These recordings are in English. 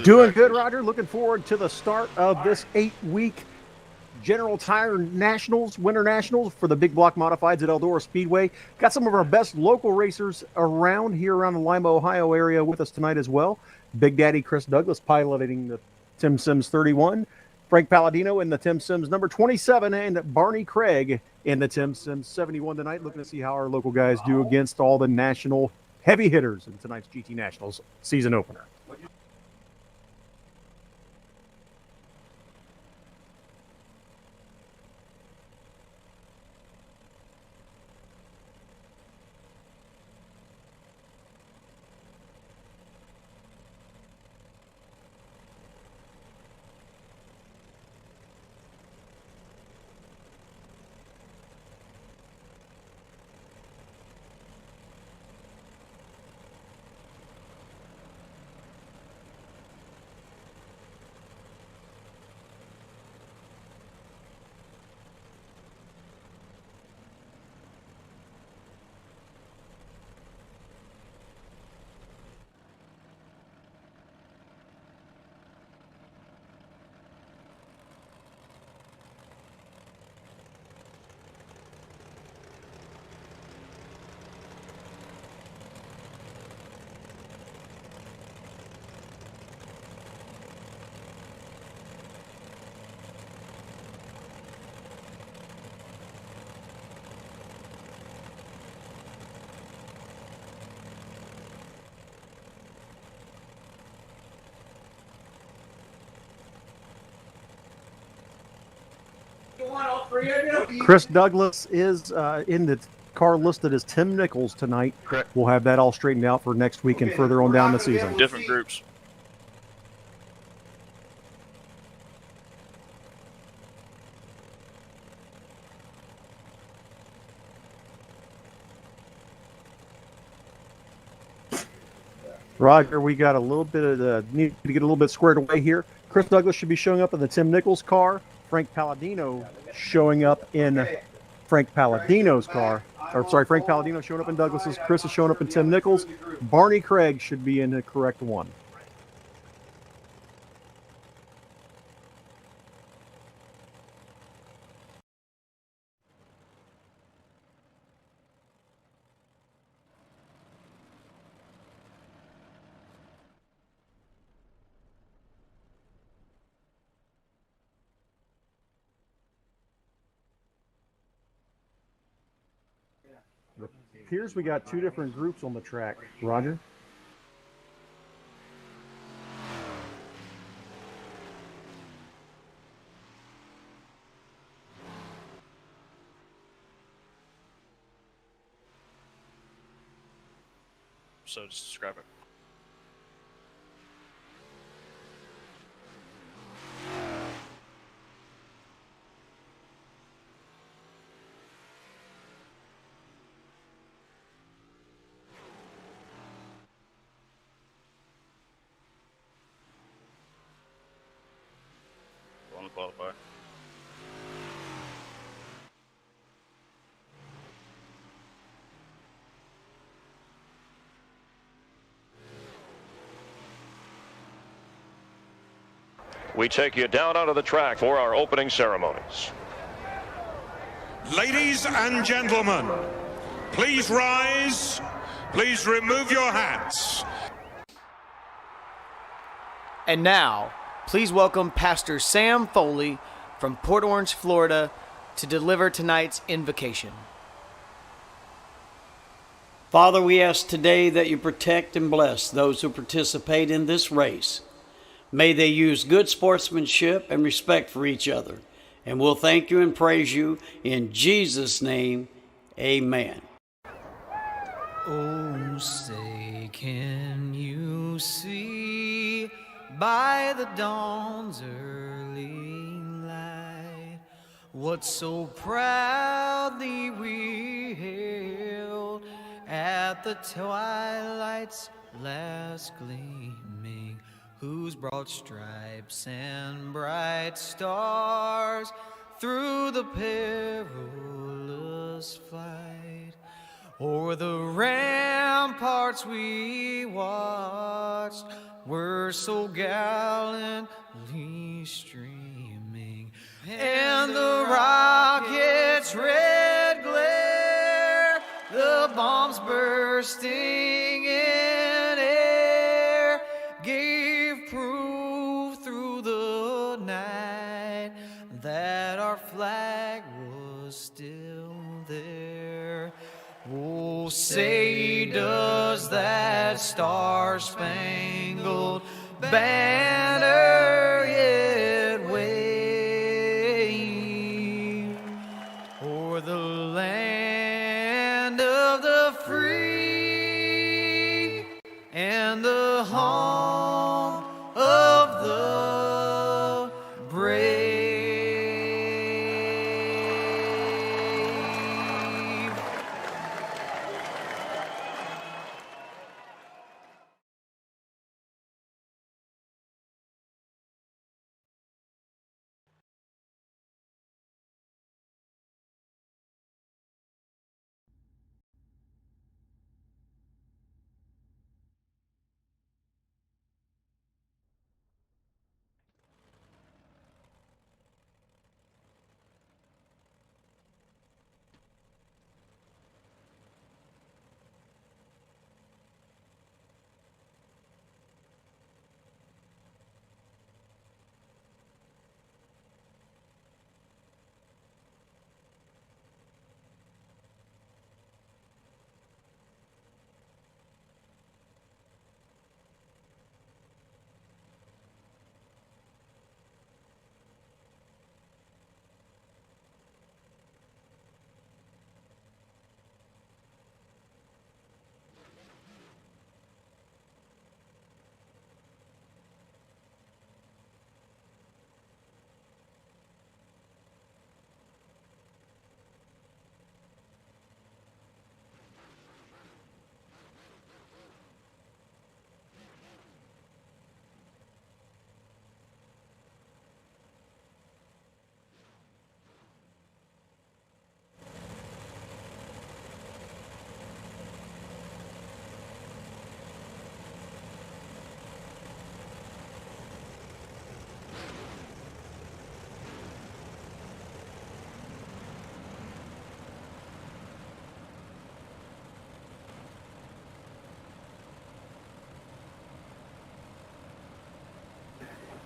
Doing good, Roger. Looking forward to the start of this 8-week General Tire Nationals, Winter Nationals for the Big Block Modifieds at Eldora Speedway. Got some of our best local racers around the Lima, Ohio area with us tonight as well. Big Daddy Chris Douglas piloting the Tim Sims 31, Frank Palladino in the Tim Sims number 27, and Barney Craig in the Tim Sims 71 tonight. Looking to see how our local guys do against all the national heavy hitters in tonight's GT Nationals season opener. Chris Douglas is in the car listed as Tim Nichols tonight. Correct. We'll have that all straightened out for next week and further on down the season. Different groups. Roger, we got a little bit of need to get a little bit squared away here. Chris Douglas should be showing up in the Tim Nichols car. Frank Palladino showing up in Frank Palladino's car. Or sorry, Frank Palladino showing up in Douglas's. Chris is showing up in Tim Nichols. Barney Craig should be in the correct one. It appears we got two different groups on the track, Roger. So just describe it. Qualify. We take you down onto the track for our opening ceremonies. Ladies and gentlemen, please rise. Please remove your hats. And now, please welcome Pastor Sam Foley from Port Orange, Florida, to deliver tonight's invocation. Father, we ask today that you protect and bless those who participate in this race. May they use good sportsmanship and respect for each other. And we'll thank you and praise you in Jesus' name. Amen. Oh, say, can you see by the dawn's early light what so proudly we hailed at the twilight's last gleaming, whose broad stripes and bright stars through the perilous flight o'er the ramparts we watched were so gallantly streaming, and the rocket's red glare, the bombs bursting in air, gave proof through the night that our flag was still there. Oh, say does that star-spangled banner yet wave o'er the land of the free and the home of the brave?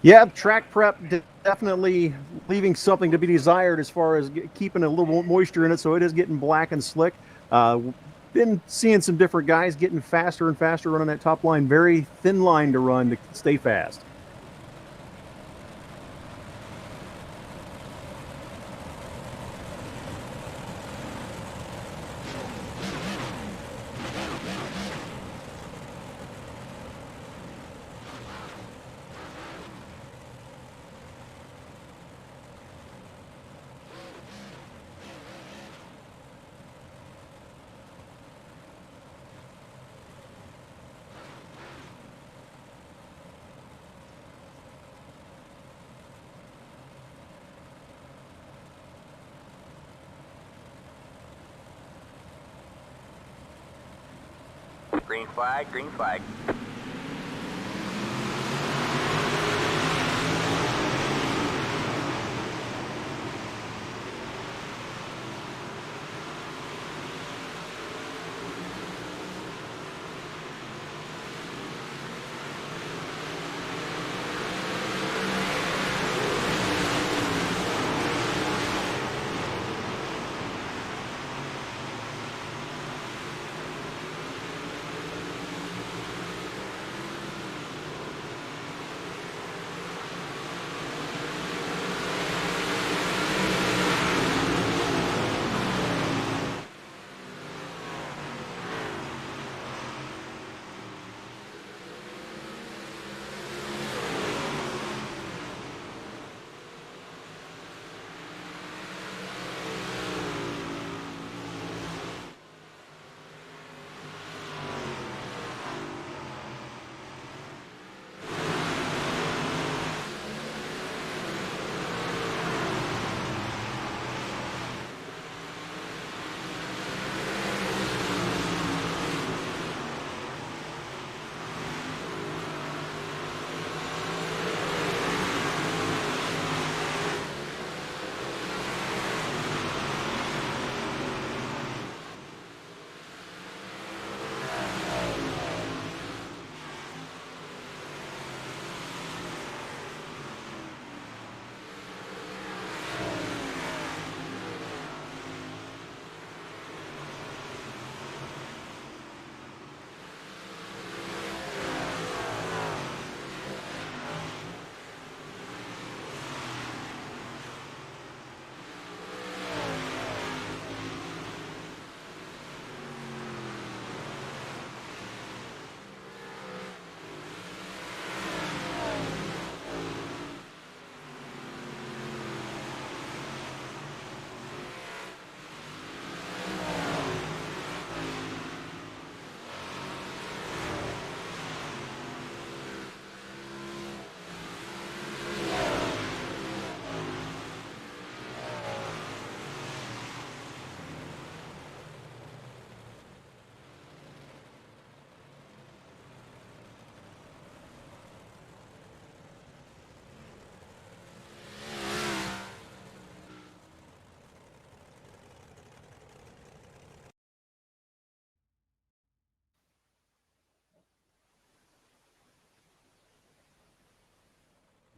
Yeah, track prep definitely leaving something to be desired as far as keeping a little moisture in it, so it is getting black and slick. Been seeing some different guys getting faster and faster running that top line. Very thin line to run to stay fast. Green flag, green flag.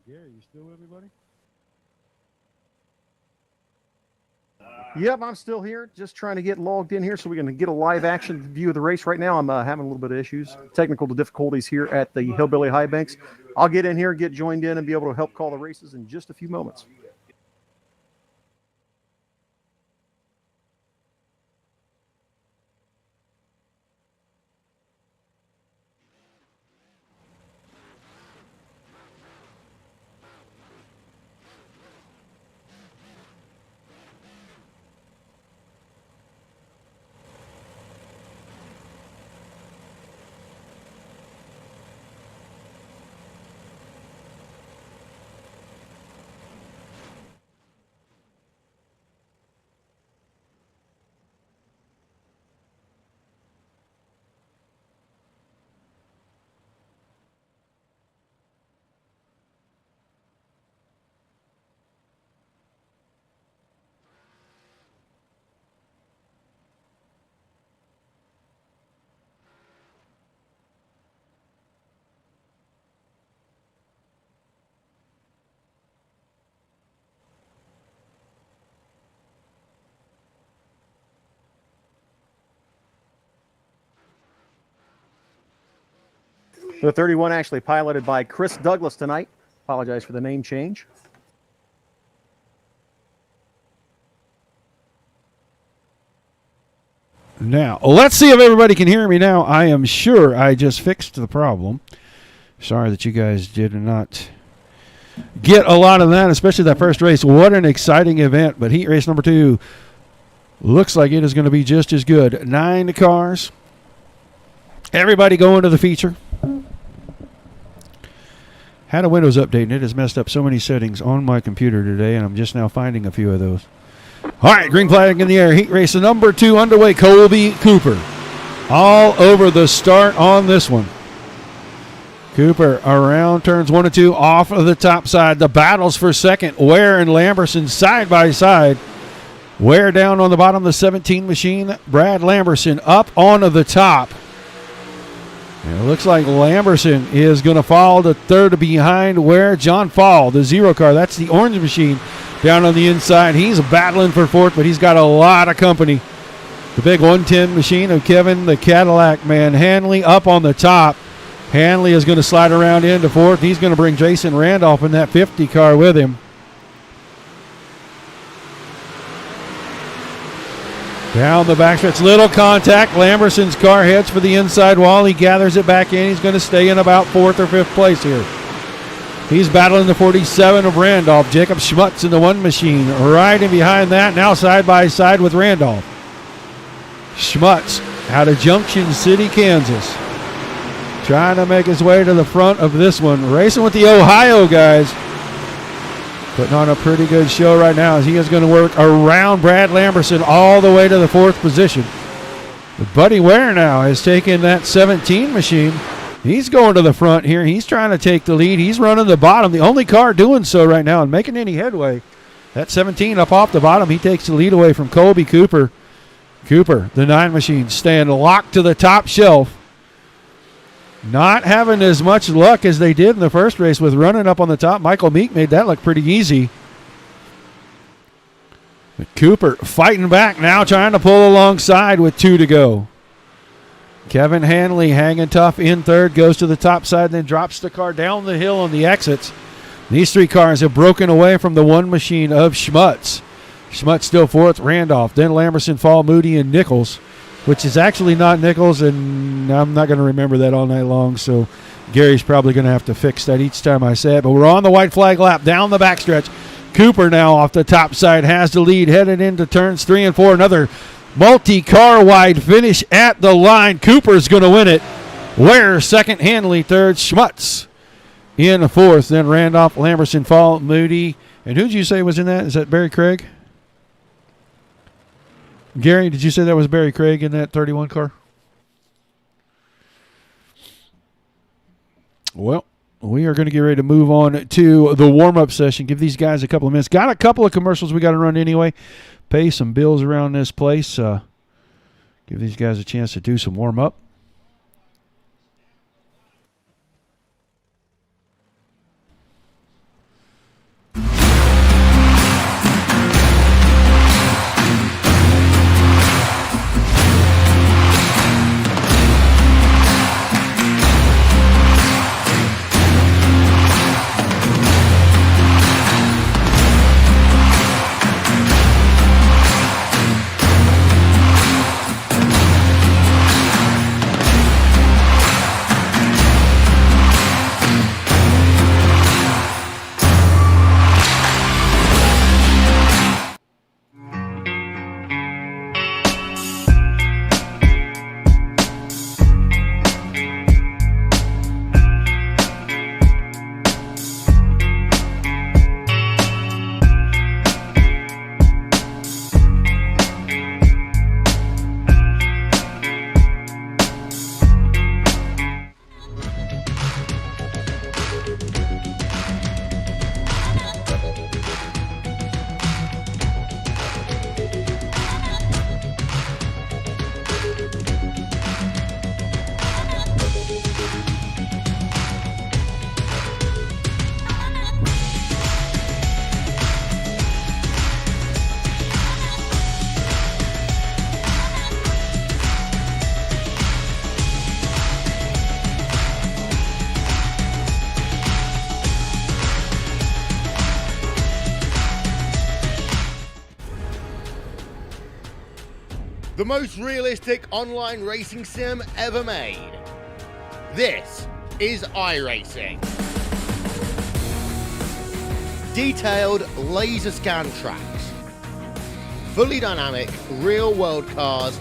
Gary, you still with me, buddy? Yep, I'm still here. Just trying to get logged in here so we can get a live action view of the race right now. I'm having a little bit of issues, technical difficulties here at the Hillbilly High Banks. I'll get in here, get joined in, and be able to help call the races in just a few moments. The 31 actually piloted by Chris Douglas tonight. Apologize for the name change. Now, let's see if everybody can hear me now. I am sure I just fixed the problem. Sorry that you guys did not get a lot of that, especially that first race. What an exciting event. But heat race number 2 looks like it is going to be just as good. 9 cars. Everybody going to the feature. Had a Windows update, and it has messed up so many settings on my computer today, and I'm just now finding a few of those. All right, green flag in the air. Heat race number 2 underway. Colby Cooper all over the start on this one. Cooper around turns 1 and 2 off of the top side. The battles for second. Ware and Lamberson side by side. Ware down on the bottom of the 17 machine. Brad Lamberson up onto the top. And it looks like Lamberson is going to fall to third behind Ware. John Fall, the 0 car. That's the orange machine down on the inside. He's battling for fourth, but he's got a lot of company. The big 110 machine of Kevin, the Cadillac man. Hanley up on the top. Hanley is going to slide around into fourth. He's going to bring Jason Randolph in that 50 car with him. Down the backstretch, little contact. Lamberson's car heads for the inside wall. He gathers it back in. He's going to stay in about 4th or 5th place here. He's battling the 47 of Randolph. Jacob Schmutz in the 1 machine. Right in behind that, now side by side with Randolph. Schmutz out of Junction City, Kansas. Trying to make his way to the front of this one. Racing with the Ohio guys. Putting on a pretty good show right now as he is going to work around Brad Lamberson all the way to the 4th position. But Buddy Ware now has taken that 17 machine. He's going to the front here. He's trying to take the lead. He's running the bottom. The only car doing so right now and making any headway. That 17 up off the bottom. He takes the lead away from Colby Cooper. Cooper, the 9 machine, staying locked to the top shelf. Not having as much luck as they did in the first race with running up on the top. Michael Meek made that look pretty easy. But Cooper fighting back now, trying to pull alongside with 2 to go. Kevin Hanley hanging tough in third, goes to the top side, then drops the car down the hill on the exits. These 3 cars have broken away from the 1 machine of Schmutz. Schmutz still 4th, Randolph, then Lamberson, Fall, Moody, and Nichols, which is actually not Nichols, and I'm not going to remember that all night long, so Gary's probably going to have to fix that each time I say it. But we're on the white flag lap, down the backstretch. Cooper now off the top side has the lead, headed into turns 3 and 4. Another multi-car wide finish at the line. Cooper's going to win it. Ware second, Hanley third, Schmutz in 4th, then Randolph, Lamberson, Fall, Moody. And who did you say was in that? Is that Barry Craig? Gary, did you say that was Barry Craig in that 31 car? Well, we are going to get ready to move on to the warm-up session. Give these guys a couple of minutes. Got a couple of commercials we got to run anyway. Pay some bills around this place. Give these guys a chance to do some warm-up. the most realistic online racing sim ever made. This is iRacing. Detailed laser scan tracks, fully dynamic real-world cars,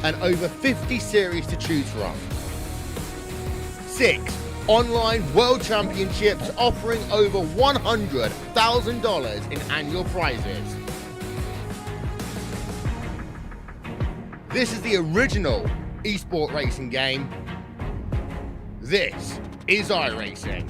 and over 50 series to choose from. 6 online world championships offering over $100,000 in annual prizes. This is the original esport racing game. This is iRacing.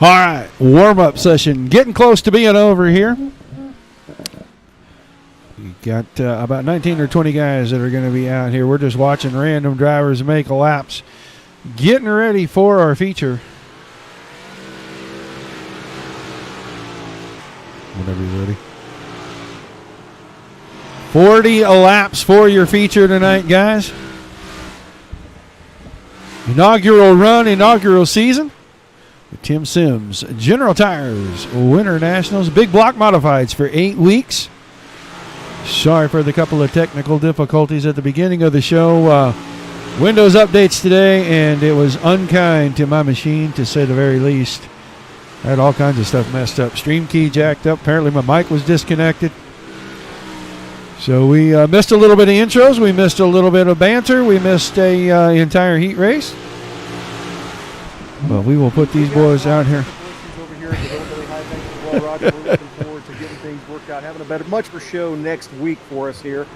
All right, warm-up session getting close to being over here. You got about 19 or 20 guys that are going to be out here. We're just watching random drivers make laps, getting ready for our feature. Whenever you're ready. 40 laps for your feature tonight, guys. Inaugural run, inaugural season. Tim Sims, General Tires, Winter Nationals, Big Block Modifieds for 8 weeks. Sorry for the couple of technical difficulties at the beginning of the show. Windows updates today, and it was unkind to my machine, to say the very least. I had all kinds of stuff messed up. Stream key jacked up. Apparently my mic was disconnected. So we missed a little bit of intros. We missed a little bit of banter. We missed a entire heat race. But we will put these boys out here. Over here at the Hillbilly High Bank as well, Roger. We're looking forward to getting things worked out, having a much better show next week for us here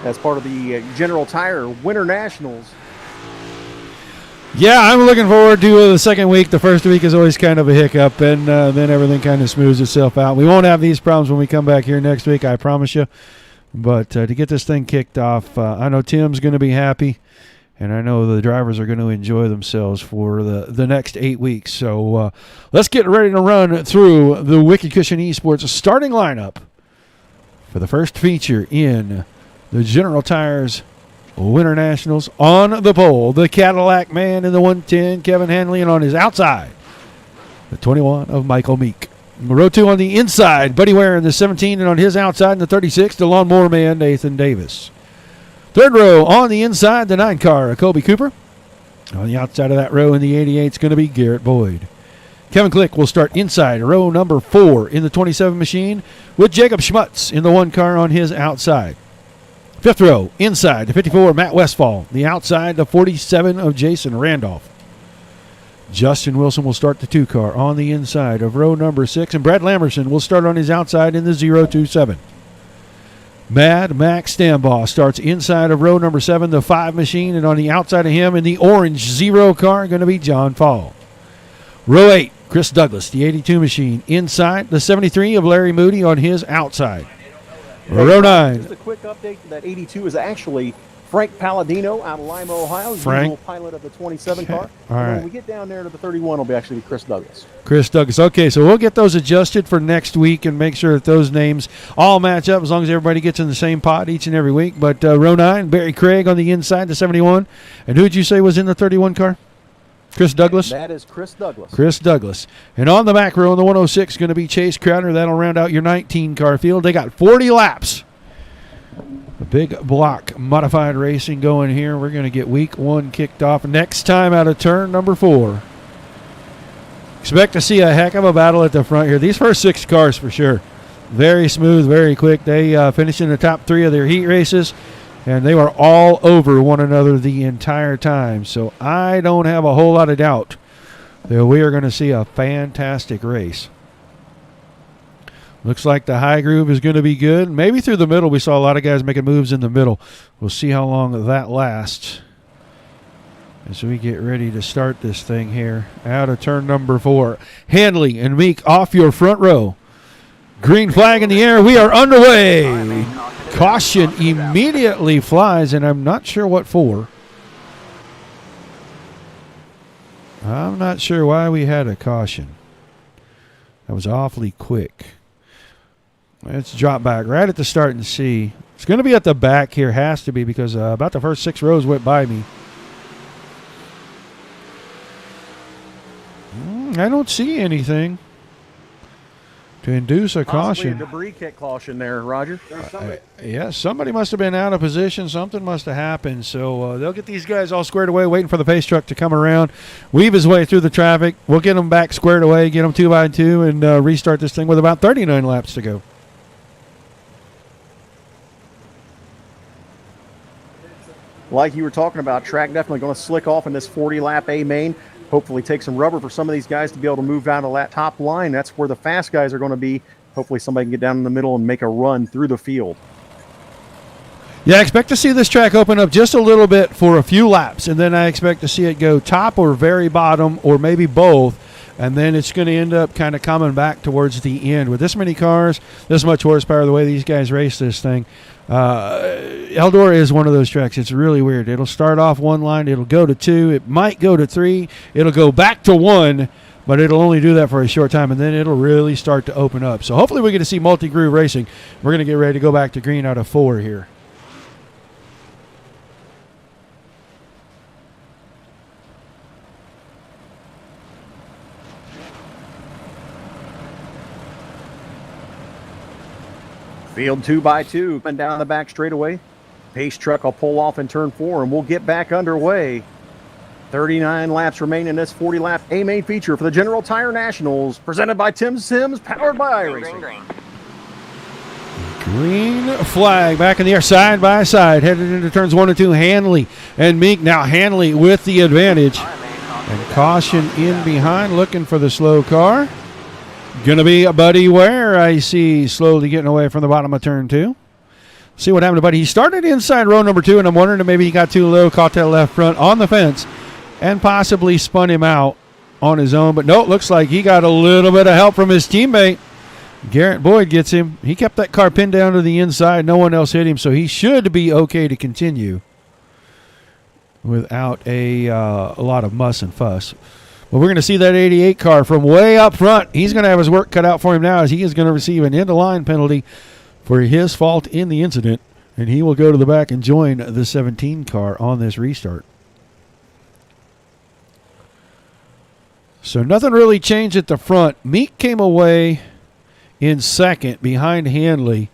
as part of the General Tire Winter Nationals. Yeah, I'm looking forward to the second week. The first week is always kind of a hiccup, and then everything kind of smooths itself out. We won't have these problems when we come back here next week, I promise you. But to get this thing kicked off, I know Tim's going to be happy. And I know the drivers are going to enjoy themselves for the next 8 weeks. So let's get ready to run through the Wicked Cushion Esports starting lineup for the first feature in the General Tires Winter Nationals. On the pole, the Cadillac man in the 110, Kevin Hanley, and on his outside, the 21 of Michael Meek. Row 2 on the inside, Buddy Ware in the 17, and on his outside in the 36, the lawnmower man, Nathan Davis. Third row on the inside, the 9 car, Kobe Cooper. On the outside of that row in the 88 is going to be Garrett Boyd. Kevin Click will start inside row number 4 in the 27 machine with Jacob Schmutz in the 1 car on his outside. Fifth row inside, the 54, Matt Westfall. The outside, the 47 of Jason Randolph. Justin Wilson will start the 2 car on the inside of row number 6, and Brad Lamberson will start on his outside in the 027. Mad Max Stambaugh starts inside of row number 7, the 5 machine, and on the outside of him in the orange 0 car going to be John Fall. Row 8, Chris Douglas, the 82 machine, inside the 73 of Larry Moody on his outside. Row 9. Just a quick update, that 82 is actually Frank Palladino out of Lima, Ohio. Frank. Usual pilot of the 27 car. All and right. when we get down there to the 31, it'll be actually Chris Douglas. Chris Douglas. Okay, so we'll get those adjusted for next week and make sure that those names all match up as long as everybody gets in the same pot each and every week. But row 9, Barry Craig on the inside, the 71. And who did you say was in the 31 car? Chris Douglas? That is Chris Douglas. Chris Douglas. And on the back row in the 106 is going to be Chase Crowder. That'll round out your 19 car field. They got 40 laps. A big block modified racing going here. We're going to get week 1 kicked off next time out of turn number 4. Expect to see a heck of a battle at the front here. These first 6 cars for sure. Very smooth, very quick. They finished in the top 3 of their heat races, and they were all over one another the entire time. So I don't have a whole lot of doubt that we are going to see a fantastic race. Looks like the high groove is going to be good. Maybe through the middle. We saw a lot of guys making moves in the middle. We'll see how long that lasts as we get ready to start this thing here out of turn number 4. Hanley and Meek off your front row. Green flag in the air. We are underway. Caution immediately flies, and I'm not sure what for. I'm not sure why we had a caution. That was awfully quick. Let's drop back right at the start and see. It's going to be at the back here. Has to be because about the first 6 rows went by me. I don't see anything to induce a Possibly caution. a debris kit caution there, Roger. Yeah, somebody must have been out of position. Something must have happened. So they'll get these guys all squared away, waiting for the pace truck to come around, weave his way through the traffic. We'll get them back squared away, get them 2 by 2, and restart this thing with about 39 laps to go. Like you were talking about, track definitely going to slick off in this 40-lap A main. Hopefully take some rubber for some of these guys to be able to move down the top line. That's where the fast guys are going to be. Hopefully somebody can get down in the middle and make a run through the field. Yeah, I expect to see this track open up just a little bit for a few laps, and then I expect to see it go top or very bottom or maybe both, and then it's going to end up kind of coming back towards the end. With this many cars, this much horsepower, the way these guys race this thing, Eldora is one of those tracks. It's really weird. It'll start off one line. It'll go to 2. It might go to 3. It'll go back to 1, but it'll only do that for a short time, and then it'll really start to open up. So hopefully we get to see multi-groove racing. We're going to get ready to go back to green out of 4 here. Field 2 by 2, and down the back straightaway. Pace truck will pull off in turn 4, and we'll get back underway. 39 laps remain in this 40-lap A-main feature for the General Tire Nationals, presented by Tim Sims, powered by iRacing. Green flag back in the air, side by side, headed into turns 1 and 2. Hanley and Meek. Now Hanley with the advantage. And caution in behind, looking for the slow car. Gonna be a Buddy Ware, I see, slowly getting away from the bottom of turn 2. See what happened to Buddy. He started inside row number 2, and I'm wondering if maybe he got too low, caught that left front on the fence, and possibly spun him out on his own. But no, it looks like he got a little bit of help from his teammate. Garrett Boyd gets him. He kept that car pinned down to the inside. No one else hit him, so he should be okay to continue without a lot of muss and fuss. Well, we're going to see that 88 car from way up front. He's going to have his work cut out for him now, as he is going to receive an end-of-line penalty for his fault in the incident, and he will go to the back and join the 17 car on this restart. So nothing really changed at the front. Meek came away in second behind Hanley.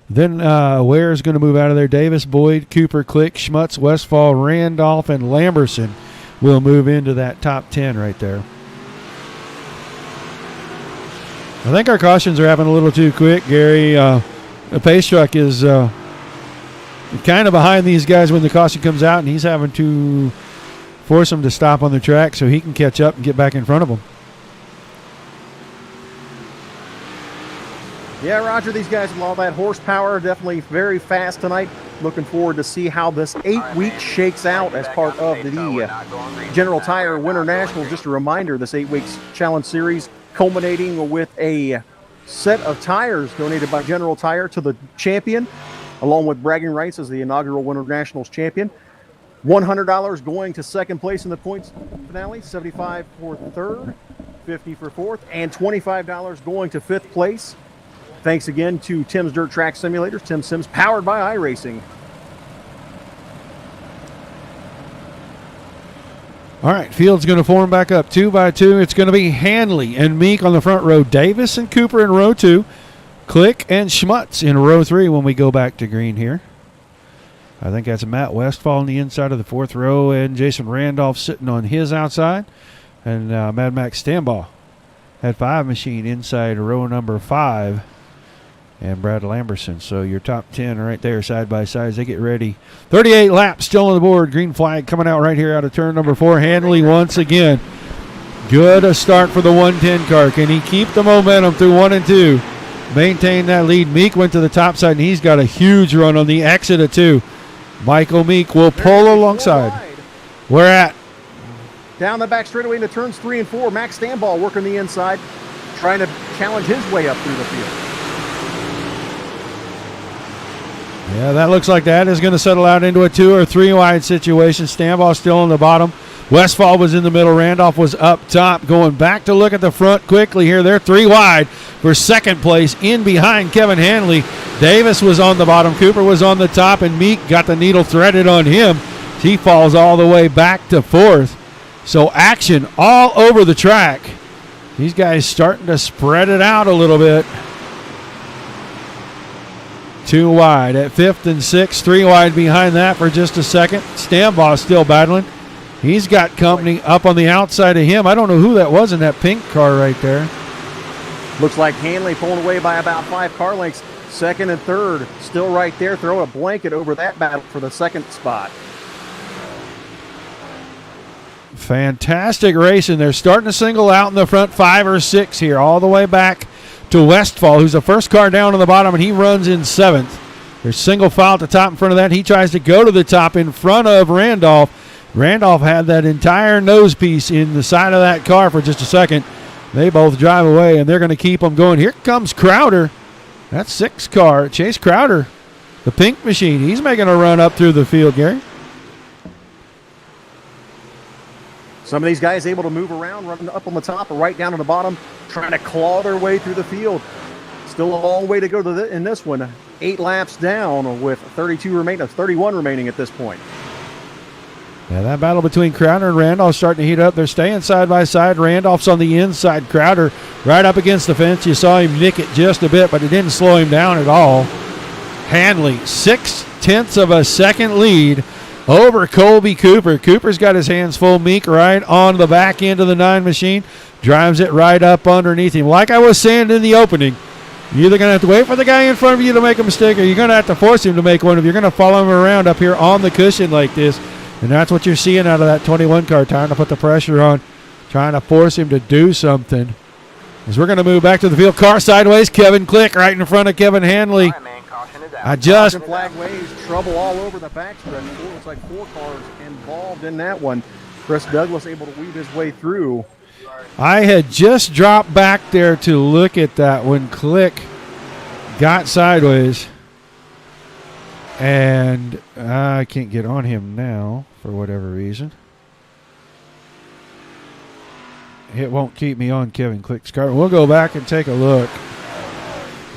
Then Ware's going to move out of there. Davis, Boyd, Cooper, Click, Schmutz, Westfall, Randolph, and Lamberson will move into that top 10 right there. I think our cautions are happening a little too quick, Gary. The pace truck is kind of behind these guys when the caution comes out, and he's having to force them to stop on the track so he can catch up and get back in front of them. Yeah, Roger, these guys with all that horsepower are definitely very fast tonight. Looking forward to see how this 8 week shakes out as part of the General Tire Winter Nationals. Just a reminder, this 8 weeks challenge series culminating with a set of tires donated by General Tire to the champion, along with bragging rights as the inaugural Winter Nationals champion. $100 going to second place in the points finale, $75 for third, $50 for fourth, and $25 going to fifth place. Thanks again to Tim's Dirt Track Simulators, Tim Sims, powered by iRacing. All right, field's going to form back up 2 by 2. It's going to be Hanley and Meek on the front row, Davis and Cooper in row 2, Click and Schmutz in row 3 when we go back to green here. I think that's Matt Westfall on the inside of the fourth row, and Jason Randolph sitting on his outside, and Mad Max Stambaugh at 5 machine inside row number 5. And Brad Lamberson. So your top 10 right there side by side as they get ready. 38 laps still on the board. Green flag coming out right here out of turn number 4. Hanley once again. Good a start for the 110 car. Can he keep the momentum through 1 and 2? Maintain that lead. Meek went to the top side, and he's got a huge run on the exit of 2. Michael Meek will pull alongside. Where at? Down the back straightaway into turns 3 and 4. Max Stambaugh working the inside, trying to challenge his way up through the field. Yeah, that looks like that is going to settle out into a 2 or 3 wide situation. Stambaugh still on the bottom. Westfall was in the middle. Randolph was up top. Going back to look at the front quickly here. They're 3 wide for second place in behind Kevin Hanley. Davis was on the bottom. Cooper was on the top, and Meek got the needle threaded on him. He falls all the way back to 4th. So action all over the track These guys starting to spread it out a little bit. 2 wide at 5th and 6th, 3 wide behind that for just a second. Stambaugh still battling. He's got company up on the outside of him. I don't know who that was in that pink car right there. Looks like Hanley pulling away by about 5 car lengths. 2nd and 3rd still right there. Throw a blanket over that battle for the 2nd spot. Fantastic racing. They're starting to single out in the front 5 or 6 here, all the way back to Westfall, who's the first car down on the bottom, and he runs in 7th. There's single file at the top in front of that. He tries to go to the top in front of Randolph. Randolph had that entire nose piece in the side of that car for just a second. They both drive away, and they're going to keep them going. Here comes Crowder. That's 6 car. Chase Crowder, the pink machine. He's making a run up through the field, Gary. Some of these guys able to move around, running up on the top or right down on the bottom, trying to claw their way through the field. Still a long way to go in this one. 8 laps down with 31 remaining at this point. Yeah, that battle between Crowder and Randolph starting to heat up. They're staying side by side. Randolph's on the inside. Crowder right up against the fence. You saw him nick it just a bit, but it didn't slow him down at all. Hanley, 0.6 of a second lead over Colby Cooper. Cooper's got his hands full. Meek right on the back end of the 9 machine. Drives it right up underneath him. Like I was saying in the opening, you're either going to have to wait for the guy in front of you to make a mistake, or you're going to have to force him to make one. If you're going to follow him around up here on the cushion like this, and that's what you're seeing out of that 21 car, trying to put the pressure on, trying to force him to do something. As we're going to move back to the field, car sideways, Kevin Click right in front of Kevin Hanley. Flag waves, trouble all over the backstretch. Looks like 4 cars involved in that one. Chris Douglas able to weave his way through. I had just dropped back there to look at that when Click got sideways. And I can't get on him now for whatever reason. It won't keep me on Kevin Click's car. We'll go back and take a look.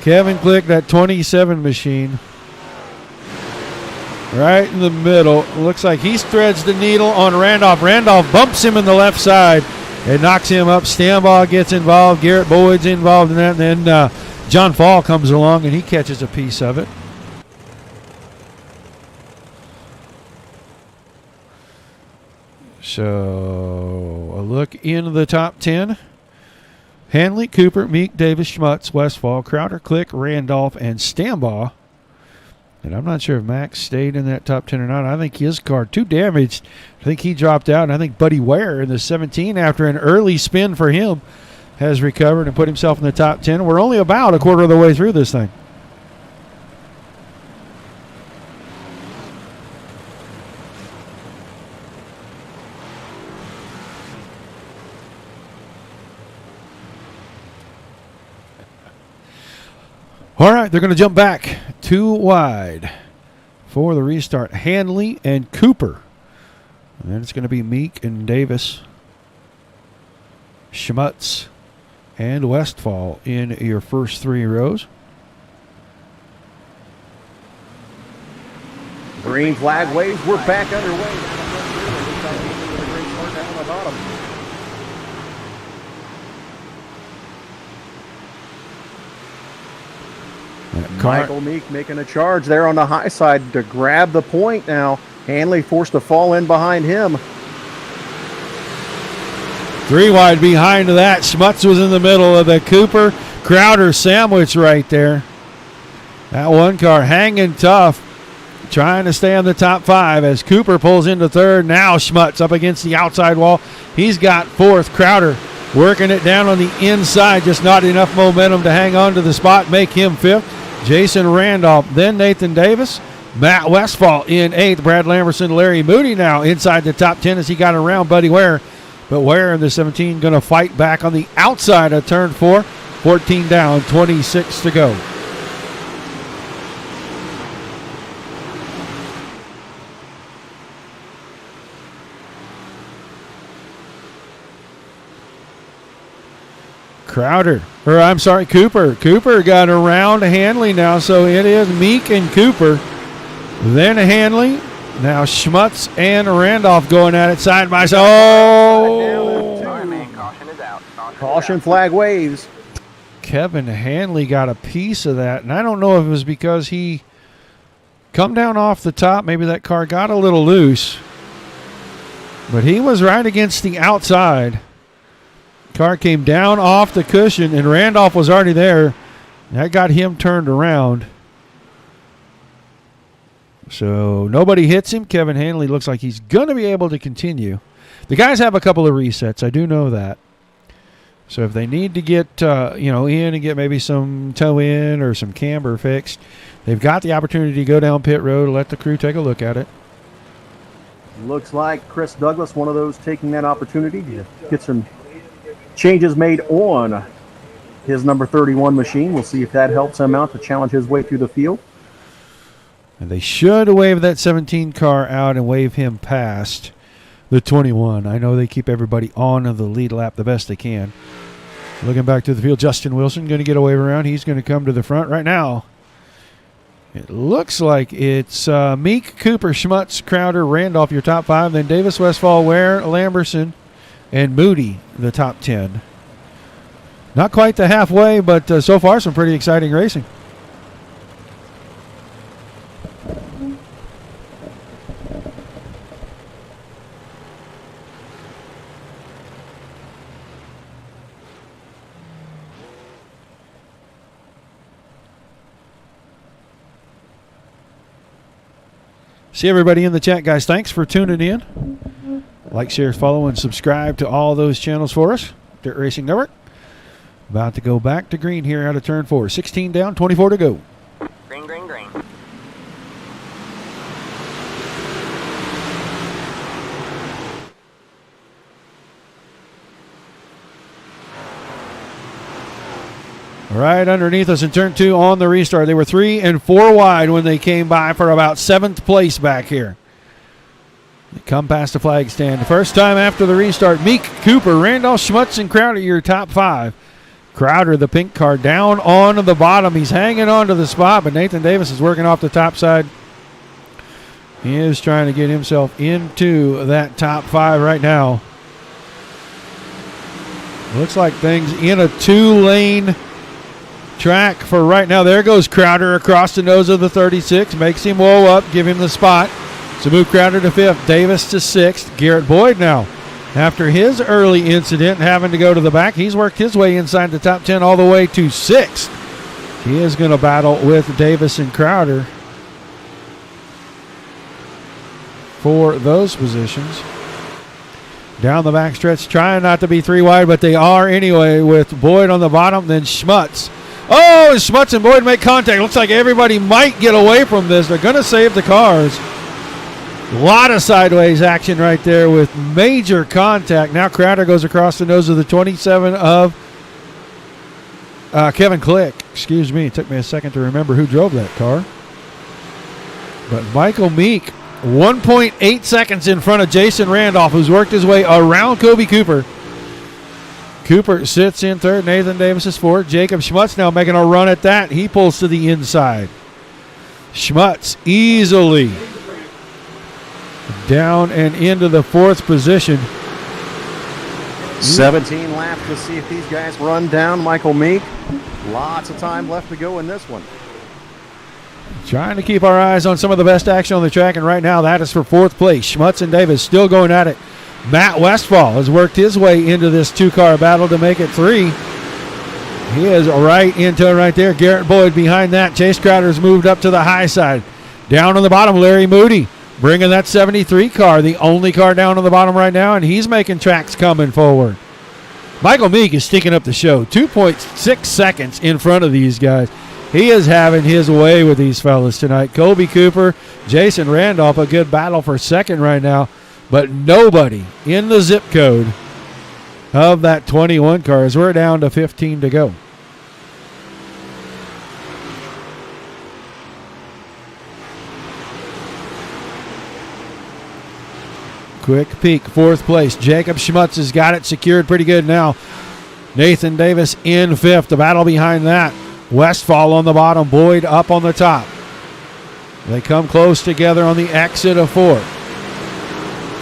Kevin Click, that 27 machine, right in the middle. Looks like he threads the needle on Randolph. Randolph bumps him in the left side and knocks him up. Stambaugh gets involved. Garrett Boyd's involved in that. And then John Fall comes along and he catches a piece of it. So a look into the top 10. Hanley, Cooper, Meek, Davis, Schmutz, Westfall, Crowder, Click, Randolph, and Stambaugh. And I'm not sure if Max stayed in that top 10 or not. I think his car too damaged. I think he dropped out. And I think Buddy Ware in the 17, after an early spin for him, has recovered and put himself in the top 10. We're only about a quarter of the way through this thing. All right, they're going to jump back 2 wide for the restart. Hanley and Cooper. And then it's going to be Meek and Davis, Schmutz, and Westfall in your first 3 rows. Green flag waves. We're back underway. Great start down on the bottom. Michael Meek making a charge there on the high side to grab the point now. Hanley forced to fall in behind him. 3 wide behind that. Schmutz was in the middle of the Cooper Crowder sandwich right there. That 1 car hanging tough, trying to stay on the top 5 as Cooper pulls into 3rd. Now Schmutz up against the outside wall. He's got 4th. Crowder working it down on the inside, just not enough momentum to hang on to the spot, make him 5th. Jason Randolph, then Nathan Davis, Matt Westfall in 8th. Brad Lamberson, Larry Moody now inside the top 10 as he got around Buddy Ware. But Ware in the 17 going to fight back on the outside of turn 4. 14 down, 26 to go. Cooper. Cooper got around Hanley now, so it is Meek and Cooper. Then Hanley. Now Schmutz and Randolph going at it side by side. Oh! Caution flag waves. Kevin Hanley got a piece of that, and I don't know if it was because he come down off the top. Maybe that car got a little loose, but he was right against the outside. Car came down off the cushion, and Randolph was already there. That got him turned around. So nobody hits him. Kevin Hanley looks like he's going to be able to continue. The guys have a couple of resets. I do know that. So if they need to get in and get maybe some toe in or some camber fixed, they've got the opportunity to go down pit road and let the crew take a look at it. Looks like Chris Douglas, one of those taking that opportunity to get some changes made on his number 31 machine. We'll see if that helps him out to challenge his way through the field. And they should wave that 17 car out and wave him past the 21. I know they keep everybody on the lead lap the best they can. Looking back to the field, Justin Wilson going to get a wave around. He's going to come to the front right now. It looks like it's Meek, Cooper, Schmutz, Crowder, Randolph, your top 5. Then Davis, Westfall, Ware, Lamberson, and Moody, the top 10. Not quite the halfway, but so far some pretty exciting racing. See everybody in the chat, guys. Thanks for tuning in. Like, share, follow, and subscribe to all those channels for us. Dirt Racing Network. About to go back to green here out of turn 4. 16 down, 24 to go. Green, green, green. Right underneath us in turn 2 on the restart. They were 3 and 4 wide when they came by for about 7th place back here. They come past the flag stand. The first time after the restart, Meek, Cooper, Randolph, Schmutz, and Crowder, your top 5. Crowder, the pink car, down on the bottom. He's hanging on to the spot, but Nathan Davis is working off the top side. He is trying to get himself into that top 5 right now. Looks like things in a 2-lane track for right now. There goes Crowder across the nose of the 36. Makes him whoa up, give him the spot. So move Crowder to 5th, Davis to 6th. Garrett Boyd now, after his early incident having to go to the back, he's worked his way inside the top 10 all the way to 6th. He is going to battle with Davis and Crowder for those positions. Down the back stretch, trying not to be 3 wide, but they are anyway, with Boyd on the bottom, then Schmutz. Oh, and Schmutz and Boyd make contact. Looks like everybody might get away from this. They're going to save the cars. A lot of sideways action right there with major contact. Now Crowder goes across the nose of the 27 of Kevin Click. Excuse me, it took me a second to remember who drove that car. But Michael Meek, 1.8 seconds in front of Jason Randolph, who's worked his way around Kobe Cooper. Cooper sits in 3rd. Nathan Davis is 4th. Jacob Schmutz now making a run at that. He pulls to the inside. Schmutz easily down and into the 4th position. 17 laps to see if these guys run down Michael Meek. Lots of time left to go in this one. Trying to keep our eyes on some of the best action on the track, and right now that is for 4th place. Schmutz and Davis still going at it. Matt Westfall has worked his way into this 2-car battle to make it 3. He is right into it right there. Garrett Boyd behind that. Chase Crowder's moved up to the high side. Down on the bottom, Larry Moody bringing that 73 car, the only car down on the bottom right now, and he's making tracks coming forward. Michael Meek is sticking up the show. 2.6 seconds in front of these guys. He is having his way with these fellas tonight. Kobe Cooper, Jason Randolph, a good battle for 2nd right now. But nobody in the zip code of that 21 car as we're down to 15 to go. Quick peek, 4th place. Jacob Schmutz has got it secured pretty good now. Nathan Davis in 5th. The battle behind that. Westfall on the bottom, Boyd up on the top. They come close together on the exit of 4th.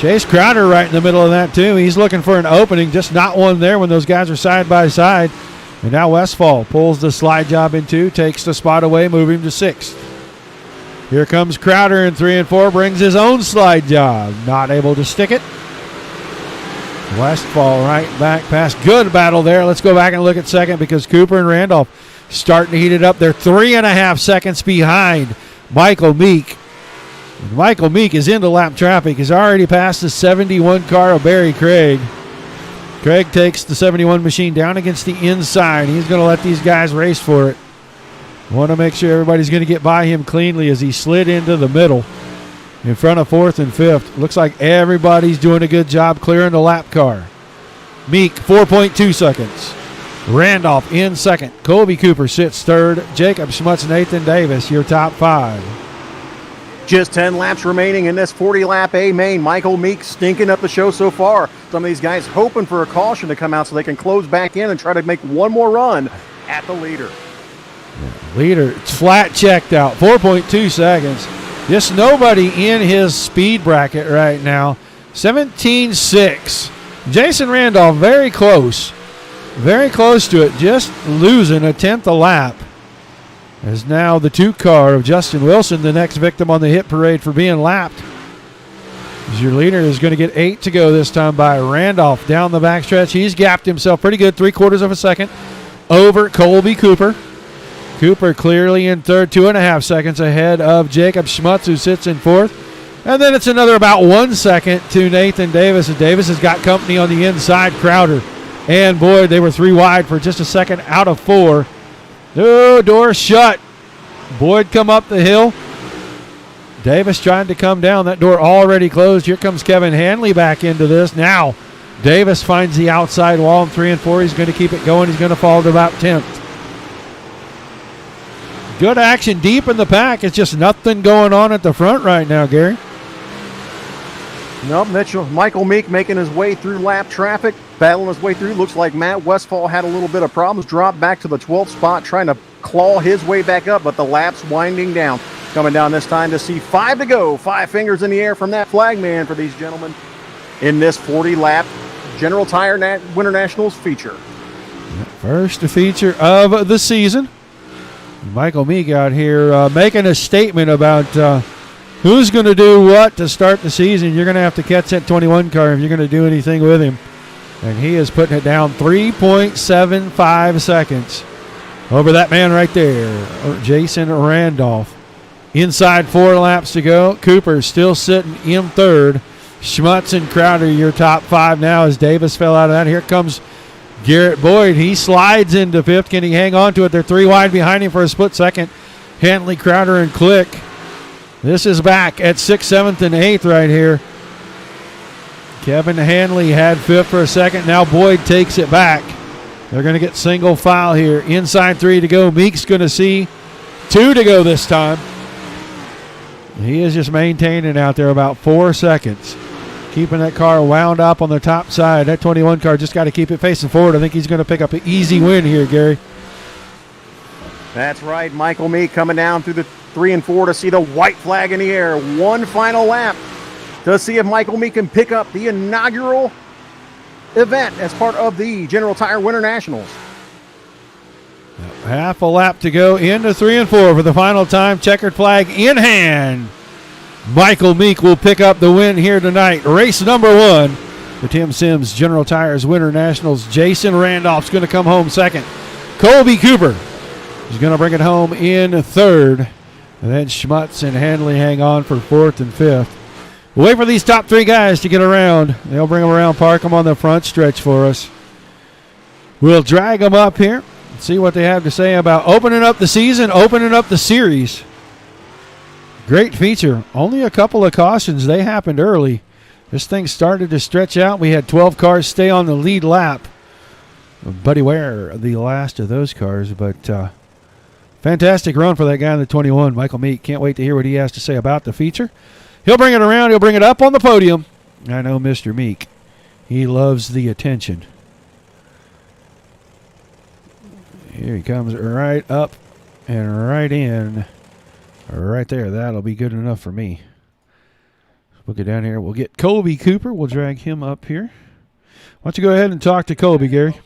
Chase Crowder right in the middle of that too. He's looking for an opening, just not one there when those guys are side by side. And now Westfall pulls the slide job in 2, takes the spot away, moving him to 6th. Here comes Crowder in 3 and 4, brings his own slide job. Not able to stick it. Westfall right back past. Good battle there. Let's go back and look at second because Cooper and Randolph starting to heat it up. They're 3.5 seconds behind Michael Meek. And Michael Meek is into lap traffic. He's already passed the 71 car of Barry Craig. Craig takes the 71 machine down against the inside. He's going to let these guys race for it. Want to make sure everybody's going to get by him cleanly as he slid into the middle in front of 4th and 5th. Looks like everybody's doing a good job clearing the lap car. Meek, 4.2 seconds. Randolph in 2nd. Colby Cooper sits 3rd. Jacob Schmutz, Nathan Davis, your top 5. Just 10 laps remaining in this 40-lap A main. Michael Meek stinking up the show so far. Some of these guys hoping for a caution to come out so they can close back in and try to make one more run at the leader. Leader flat checked out, 4.2 seconds. Just nobody in his speed bracket right now. 17.6. Jason Randolph very close to it, just losing a 10th a lap. As now the 2 car of Justin Wilson, the next victim on the hit parade for being lapped. As your leader is going to get 8 to go this time by Randolph down the backstretch. He's gapped himself pretty good, 3/4 of a second over Colby Cooper. Cooper clearly in 3rd, 2.5 seconds ahead of Jacob Schmutz, who sits in 4th. And then it's another about 1 second to Nathan Davis. And Davis has got company on the inside, Crowder. And Boyd, they were 3 wide for just a second out of 4. Oh, door shut. Boyd come up the hill. Davis trying to come down. That door already closed. Here comes Kevin Hanley back into this. Now Davis finds the outside wall in 3 and 4. He's going to keep it going. He's going to fall to about 10th. Good action deep in the pack. It's just nothing going on at the front right now, Gary. Nope, Michael Meek making his way through lap traffic, battling his way through. Looks like Matt Westfall had a little bit of problems, dropped back to the 12th spot, trying to claw his way back up, but the lap's winding down. Coming down this time to see 5 to go. 5 fingers in the air from that flag man for these gentlemen in this 40-lap General Tire Winter Nationals feature. First feature of the season. Michael Meek out here making a statement about who's going to do what to start the season. You're going to have to catch that 21 car if you're going to do anything with him. And he is putting it down 3.75 seconds over that man right there, Jason Randolph. Inside 4 laps to go. Cooper still sitting in 3rd. Schmutz and Crowder, your top 5 now as Davis fell out of that. Here comes Garrett Boyd. He slides into 5th. Can he hang on to it? They're 3 wide behind him for a split second. Hanley, Crowder, and Click. This is back at 6th, 7th, and 8th right here. Kevin Hanley had 5th for a second. Now Boyd takes it back. They're going to get single file here. Inside 3 to go. Meek's going to see 2 to go this time. He is just maintaining out there about 4 seconds. Keeping that car wound up on the top side. That 21 car just got to keep it facing forward. I think he's going to pick up an easy win here, Gary. That's right. Michael Meek coming down through the 3 and 4 to see the white flag in the air. One final lap to see if Michael Meek can pick up the inaugural event as part of the General Tire Winter Nationals. Half a lap to go into 3 and 4 for the final time. Checkered flag in hand. Michael Meek will pick up the win here tonight. Race number 1. The Tim Sims General Tires Winter Nationals. Jason Randolph's going to come home 2nd. Colby Cooper is going to bring it home in 3rd. And then Schmutz and Hanley hang on for 4th and 5th. We'll wait for these top 3 guys to get around. They'll bring them around, park them on the front stretch for us. We'll drag them up here and see what they have to say about opening up the season, opening up the series. Great feature. Only a couple of cautions. They happened early. This thing started to stretch out. We had 12 cars stay on the lead lap. Buddy Ware, the last of those cars. But fantastic run for that guy in the 21, Michael Meek. Can't wait to hear what he has to say about the feature. He'll bring it around. He'll bring it up on the podium. I know Mr. Meek. He loves the attention. Here he comes right up and right in. Right there. That'll be good enough for me. We'll get down here. We'll get Colby Cooper. We'll drag him up here. Why don't you go ahead and talk to Colby, Gary?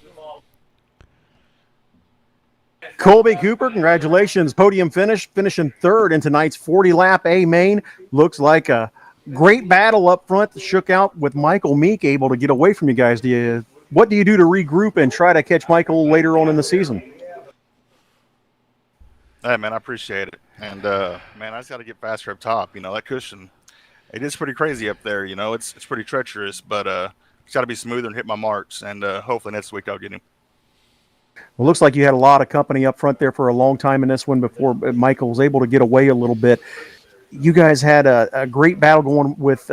Colby Cooper, congratulations. Podium finish, finishing third in tonight's 40-lap A main. Looks like a great battle up front. Shook out with Michael Meek, able to get away from you guys. What do you do to regroup and try to catch Michael later on in the season? Hey, man, I appreciate it. And, man, I just got to get faster up top. That cushion, it is pretty crazy up there. It's pretty treacherous, but it's got to be smoother and hit my marks. And hopefully next week I'll get him. Well, looks like you had a lot of company up front there for a long time in this one before Michael was able to get away a little bit. You guys had a great battle going with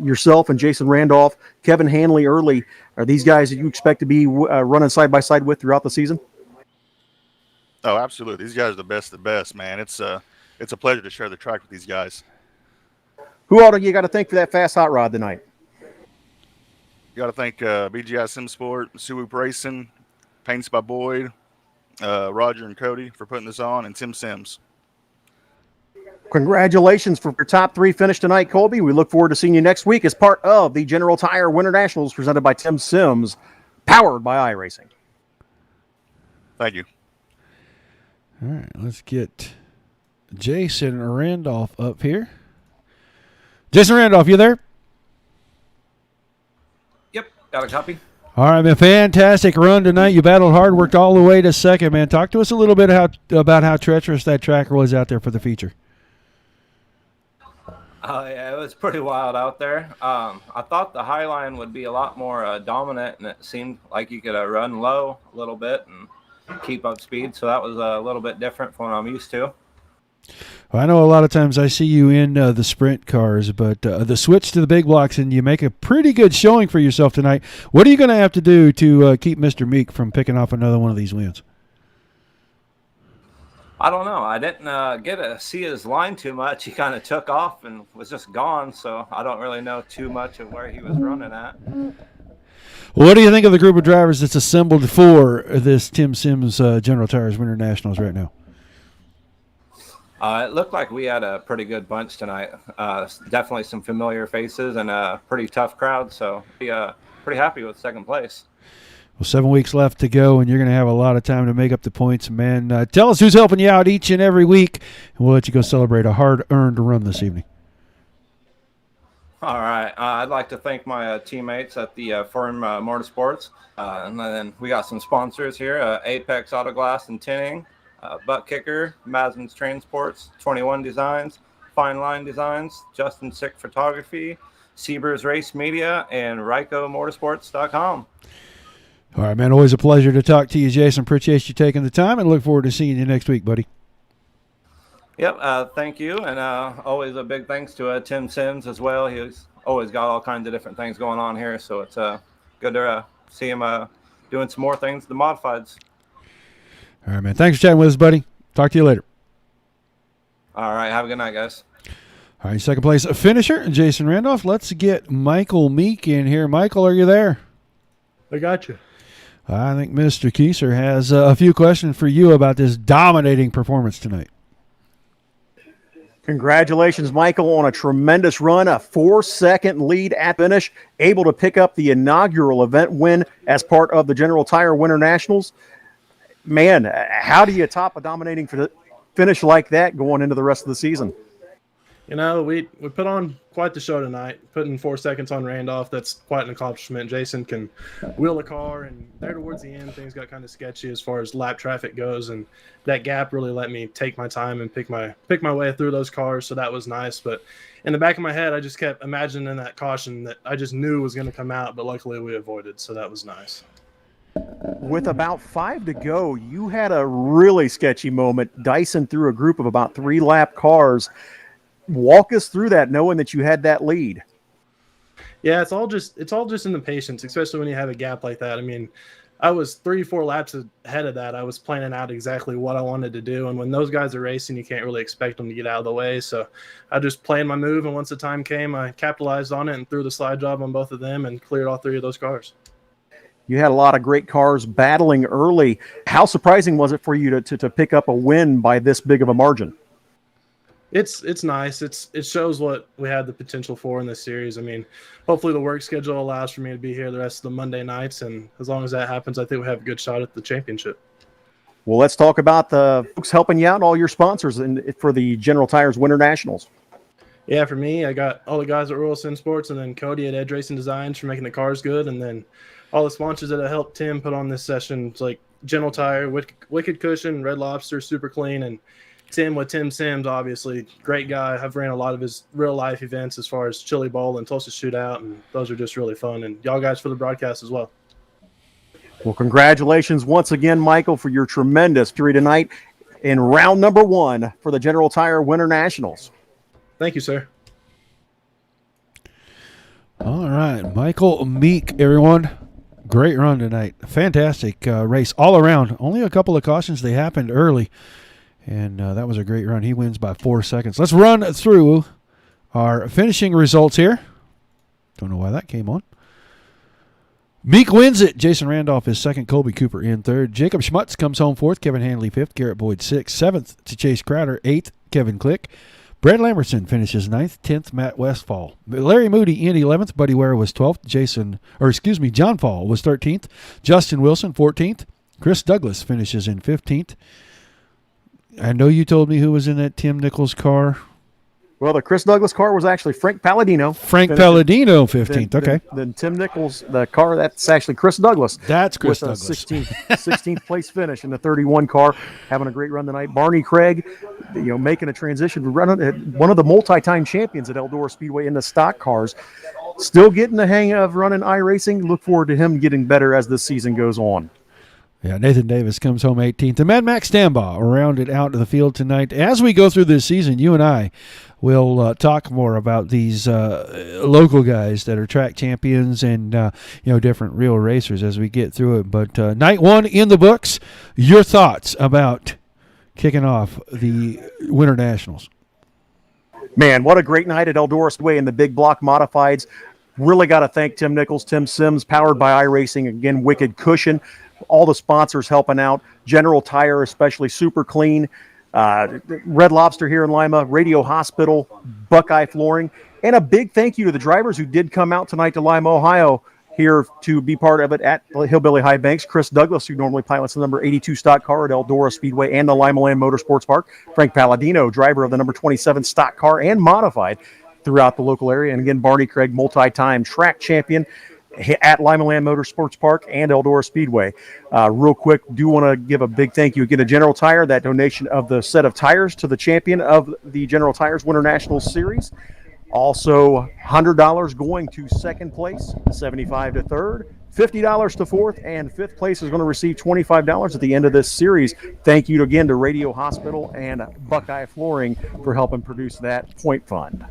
yourself and Jason Randolph, Kevin Hanley early. Are these guys that you expect to be running side by side with throughout the season? Oh, absolutely. These guys are the best of the best, man. It's a pleasure to share the track with these guys. Who all do you got to thank for that fast hot rod tonight? You got to thank BGI SimSport, Suwoop Racing, Paints by Boyd, Roger and Cody for putting this on, and Tim Sims. Congratulations for your top 3 finish tonight, Colby. We look forward to seeing you next week as part of the General Tire Winter Nationals presented by Tim Sims, powered by iRacing. Thank you. All right, let's get Jason Randolph up here. Jason Randolph, you there? Yep, got a copy. All right, man, fantastic run tonight. You battled hard, worked all the way to second, man. Talk to us a little bit about how treacherous that track was out there for the feature. Yeah, it was pretty wild out there. I thought the High Line would be a lot more dominant, and it seemed like you could run low a little bit and keep up speed. So that was a little bit different from what I'm used to. Well, I know a lot of times I see you in the sprint cars, but the switch to the big blocks, and you make a pretty good showing for yourself tonight. What are you going to have to do to keep Mr. Meek from picking off another one of these wins? I don't know. I didn't get to see his line too much. He kind of took off and was just gone, so I don't really know too much of where he was running at. What do you think of the group of drivers that's assembled for this Tim Sims General Tires Winter Nationals right now? It looked like we had a pretty good bunch tonight. Definitely some familiar faces and a pretty tough crowd, so pretty happy with second place. Well, 7 weeks left to go, and you're going to have a lot of time to make up the points, man. Tell us who's helping you out each and every week, and we'll let you go celebrate a hard-earned run this evening. All right. I'd like to thank my teammates at the Firm Motorsports. And then we got some sponsors here, Apex Auto Glass and Tinning, Butt Kicker, Masman's Transports, 21 Designs, Fine Line Designs, Justin Sick Photography, Siebers Race Media, and RycoMotorsports.com. All right, man, always a pleasure to talk to you, Jason. Appreciate you taking the time, and look forward to seeing you next week, buddy. Yep, thank you, and always a big thanks to Tim Sims as well. He's always got all kinds of different things going on here, so it's good to see him doing some more things, the modifieds. All right, man. Thanks for chatting with us, buddy. Talk to you later. All right, have a good night, guys. All right, second place finisher, Jason Randolph. Let's get Michael Meek in here. Michael, are you there? I got you. I think Mr. Kieser has a few questions for you about this dominating performance tonight. Congratulations, Michael, on a tremendous run, a 4-second lead at finish, able to pick up the inaugural event win as part of the General Tire Winter Nationals. Man, how do you top a dominating finish like that going into the rest of the season? You know, we put on quite the show tonight, putting 4 seconds on Randolph. That's quite an accomplishment. Jason can wheel the car, and there towards the end, things got kind of sketchy as far as lap traffic goes, and that gap really let me take my time and pick my way through those cars, so that was nice. But in the back of my head, I just kept imagining that caution that I just knew was going to come out, but luckily we avoided, so that was nice. With about 5 to go, you had a really sketchy moment dicing through a group of about 3-lap cars. Walk us through that, knowing that you had that lead. Yeah, it's all just in the patience, especially when you have a gap like that. I mean, I was 3-4 laps ahead of that. I was planning out exactly what I wanted to do, and when those guys are racing, you can't really expect them to get out of the way. So I just planned my move, and once the time came, I capitalized on it and threw the slide job on both of them and cleared all 3 of those cars. You had a lot of great cars battling early. How surprising was it for you to pick up a win by this big of a margin? It's nice. It shows what we have the potential for in this series. I mean, hopefully the work schedule allows for me to be here the rest of the Monday nights, and as long as that happens, I think we have a good shot at the championship. Well, let's talk about the folks helping you out, all your sponsors for the General Tires Winter Nationals. Yeah, for me, I got all the guys at Rural Sin Sports, and then Cody at Edge Racing Designs for making the cars good, and then all the sponsors that have helped Tim put on this session. It's like General Tire, Wicked Cushion, Red Lobster, Super Clean, and Tim with Tim Sims, obviously. Great guy. I've ran a lot of his real-life events as far as Chili Bowl and Tulsa Shootout, and those are just really fun. And y'all guys for the broadcast as well. Well, congratulations once again, Michael, for your tremendous victory tonight in round number 1 for the General Tire Winter Nationals. Thank you, sir. All right, Michael Meek, everyone. Great run tonight. Fantastic race all around. Only a couple of cautions. They happened early, and that was a great run. He wins by 4 seconds. Let's run through our finishing results here. Don't know why that came on. Meek wins it. Jason Randolph is second. Colby Cooper in third. Jacob Schmutz comes home fourth. Kevin Hanley fifth. Garrett Boyd sixth. Seventh to Chase Crowder. Eighth, Kevin Click. Brad Lamberson finishes ninth. 10th, Matt Westfall. Larry Moody in 11th. Buddy Ware was 12th. John Fall was 13th. Justin Wilson 14th. Chris Douglas finishes in 15th. I know you told me who was in that Tim Nichols car. Well, the Chris Douglas car was actually Frank Palladino. Palladino, 15th. Okay. Then Tim Nichols, the car, that's actually Chris Douglas. That's Chris with Douglas. A 16th place finish in the 31 car, having a great run tonight. Barney Craig, making a transition to run one of the multi-time champions at Eldora Speedway in the stock cars. Still getting the hang of running iRacing. Look forward to him getting better as this season goes on. Yeah, Nathan Davis comes home 18th. And Mad Max Stambaugh rounded out of the field tonight. As we go through this season, you and I will talk more about these local guys that are track champions and different real racers as we get through it. But night 1 in the books. Your thoughts about kicking off the Winter Nationals? Man, what a great night at Eldora Speedway in the big block modifieds. Really got to thank Tim Nichols, Tim Sims, powered by iRacing. Again, Wicked Cushion. All the sponsors helping out. General Tire, especially Super Clean. Red Lobster here in Lima. Radio Hospital. Buckeye Flooring. And a big thank you to the drivers who did come out tonight to Lima, Ohio here to be part of it at Hillbilly High Banks. Chris Douglas, who normally pilots the number 82 stock car at Eldora Speedway and the Lima Land Motorsports Park. Frank Palladino, driver of the number 27 stock car and modified throughout the local area. And again, Barney Craig, multi-time track champion at Lima Land Motorsports Park and Eldora Speedway. Real quick, do want to give a big thank you again to General Tire, that donation of the set of tires to the champion of the General Tires Winter National Series. Also, $100 going to second place, $75 to third, $50 to fourth, and fifth place is going to receive $25 at the end of this series. Thank you again to Radio Hospital and Buckeye Flooring for helping produce that point fund.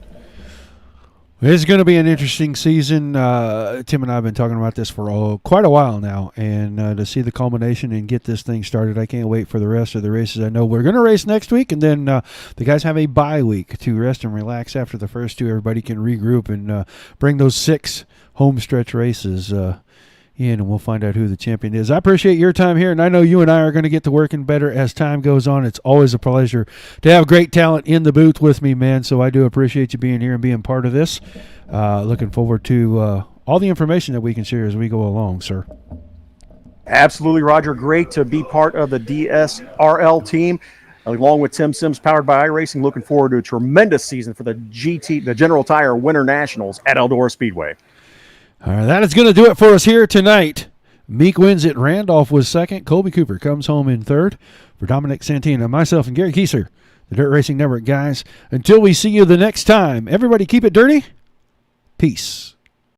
It's going to be an interesting season. Tim and I have been talking about this for quite a while now, and to see the culmination and get this thing started, I can't wait for the rest of the races. I know we're going to race next week, and then the guys have a bye week to rest and relax after the first two. Everybody can regroup and bring those 6 home stretch races in, and we'll find out who the champion is. I appreciate your time here, and I know you and I are going to get to working better as time goes on. It's always a pleasure to have great talent in the booth with me, man, so I do appreciate you being here and being part of this. Looking forward to all the information that we can share as we go along, sir. Absolutely, Roger. Great to be part of the DSRL team, along with Tim Sims, powered by iRacing. Looking forward to a tremendous season for the General Tire Winter Nationals at Eldora Speedway. All right, that is going to do it for us here tonight. Meek wins it. Randolph was second. Colby Cooper comes home in third. For Dominic Santina, myself, and Gary Kieser, the Dirt Racing Network guys. Until we see you the next time, everybody keep it dirty. Peace.